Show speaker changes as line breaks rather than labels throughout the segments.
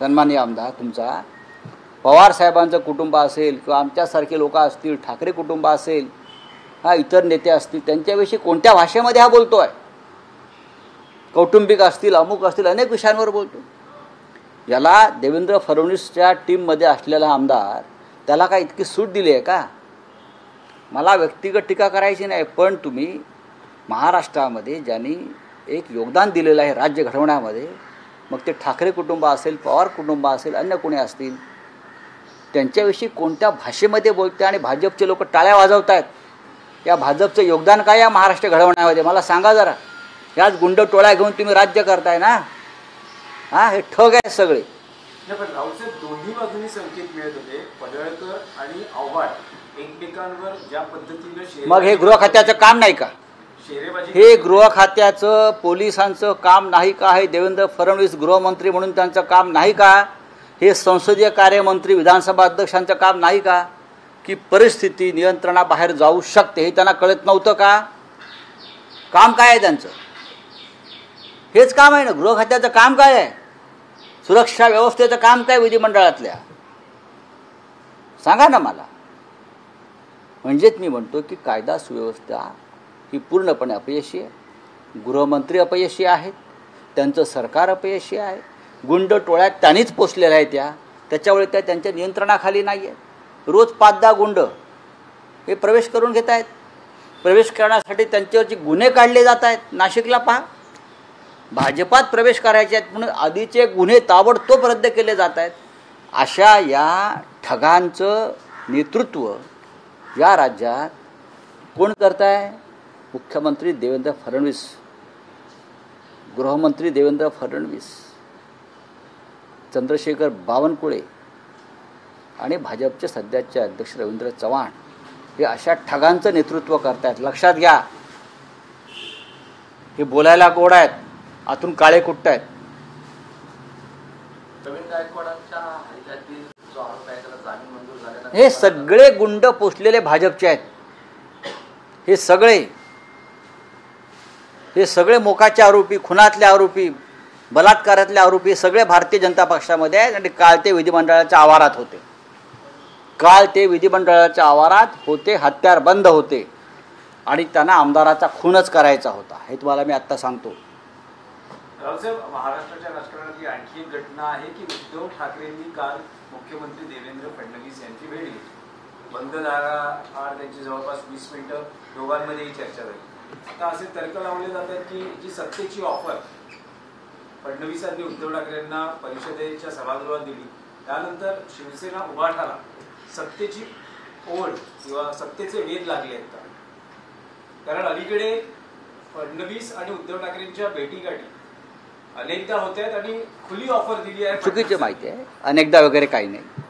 सन्माननीय आमदार तुमचा पवार साहेबांचं कुटुंब असेल किंवा आमच्यासारखे लोक असतील, ठाकरे कुटुंब असेल, इतर नेते असतील, त्यांच्याविषयी कोणत्या भाषेमध्ये हा बोलतोय? कौटुंबिक असतील, अमुक असतील, अनेक विषयांवर बोलतो. याला देवेंद्र फडणवीसच्या टीममध्ये असलेला आमदार त्याला काय इतकी सूट दिली आहे का? मला व्यक्तिगत टीका करायची नाही, पण तुम्ही महाराष्ट्रामध्ये ज्यांनी एक योगदान दिलेलं आहे राज्य घडवण्यामध्ये, मग ते ठाकरे कुटुंब असेल, पवार कुटुंब असेल, अन्य कोणी असतील, त्यांच्याविषयी कोणत्या भाषेमध्ये बोलते आणि भाजपचे लोक टाळ्या वाजवत आहेत? या भाजपचं योगदान काय या महाराष्ट्र घडवण्यामध्ये मला सांगा जरा. याच गुंड टोळ्या घेऊन तुम्ही राज्य करताय ना. हे ठग आहे सगळे.
पण राऊतसाहेब दोन्ही बाजूनी संकेत मिळत होते, पडळकर आणि आव्हाड एकमेकांवर ज्या पद्धतीने.
मग हे गृह खात्याचं काम नाही का? हे गृह खात्याचं पोलिसांचं काम नाही का? हे देवेंद्र फडणवीस गृहमंत्री म्हणून त्यांचं काम नाही का? हे संसदीय कार्यमंत्री विधानसभा अध्यक्षांचं काम नाही का? की परिस्थिती नियंत्रणाबाहेर जाऊ शकते हे त्यांना कळत नव्हतं का? काम काय आहे त्यांचं? हेच काम आहे ना. गृह खात्याचं काम काय आहे? सुरक्षा व्यवस्थेचं काम काय विधिमंडळातल्या? सांगा ना मला. म्हणजेच मी म्हणतो की कायदा सुव्यवस्था ही पूर्णपणे अपयशी आहे. गृहमंत्री अपयशी आहेत, त्यांचं सरकार अपयशी आहे. गुंड टोळ्यात त्यांनीच पोचलेल्या आहेत. त्याच्यामुळे त्या त्यांच्या नियंत्रणाखाली नाही आहेत. रोज 5-10 गुंड हे प्रवेश करून घेत आहेत. प्रवेश करण्यासाठी त्यांच्यावरचे गुन्हे काढले जात आहेत. नाशिकला पहा, भाजपात प्रवेश करायचे आहेत म्हणून आधीचे गुन्हे ताबडतोब रद्द केले जात आहेत. अशा या ठगांचं नेतृत्व या राज्यात कोण करत आहे? मुख्यमंत्री देवेंद्र फडणवीस, गृहमंत्री देवेंद्र फडणवीस, चंद्रशेखर बावनकुळे आणि भाजपचे सध्याचे अध्यक्ष रवींद्र चव्हाण हे अशा ठगांचं नेतृत्व करतायत. लक्षात घ्या. हे बोलायला गोड आहेत, आतून काळे कुट्ट आहेत. हे सगळे गुंड पोचलेले भाजपचे आहेत. हे सगळे मोकाचे आरोपी, खुनातले आरोपी, बलात्कारातले आरोपी सगळे भारतीय जनता पक्षामध्ये आहेत. आणि काल ते विधिमंडळाच्या आवारात होते. हत्यार बंद होते आणि त्यांना आमदाराचा खूनच करायचा होता. हे तुम्हाला मी आत्ता सांगतो.
रावसाहेब, महाराष्ट्राच्या राजकारणातली आणखी एक घटना आहे की उद्धव ठाकरेंनी काल मुख्यमंत्री देवेंद्र फडणवीस यांची भेट घेतली. बंद दाराआड त्यांची जवळपास 20 मिनिटं दोघांमध्येही चर्चा झाली. आता असे तर्क लावले जातात की जी सत्तेची ऑफर फडणवीसांनी उद्धव ठाकरेंना परिषदेच्या सभागृहात दिली, त्यानंतर शिवसेना उभाठाला सत्तेची ओढ किंवा सत्तेचे वेध लागले आहेत का? कारण अलीकडे फडणवीस आणि उद्धव ठाकरेंच्या भेटीगाठी अनेकदा होत आहेत आणि खुली ऑफर दिली आहे.
चुकीची माहिती आहे. अनेकदा वगैरे काही नाही.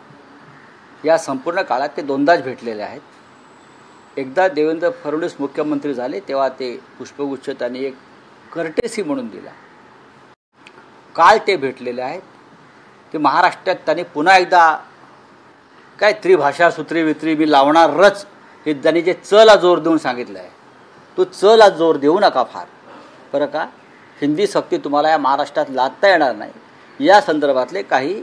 या संपूर्ण काळात ते 2दाच भेटलेले आहेत. एकदा देवेंद्र फडणवीस मुख्यमंत्री झाले तेव्हा ते पुष्पगुच्छ त्यांनी एक कर्टेसी म्हणून दिला. काल ते भेटलेले आहेत. ते महाराष्ट्रात त्यांनी पुन्हा एकदा काय त्रिभाषा सूत्री मी लावणारच हे त्यांनी जे चला जोर देऊन सांगितलं आहे, तो चला जोर देऊ नका फार. बरं का? हिंदी सक्ती तुम्हाला या महाराष्ट्रात लादता येणार नाही. या संदर्भातले काही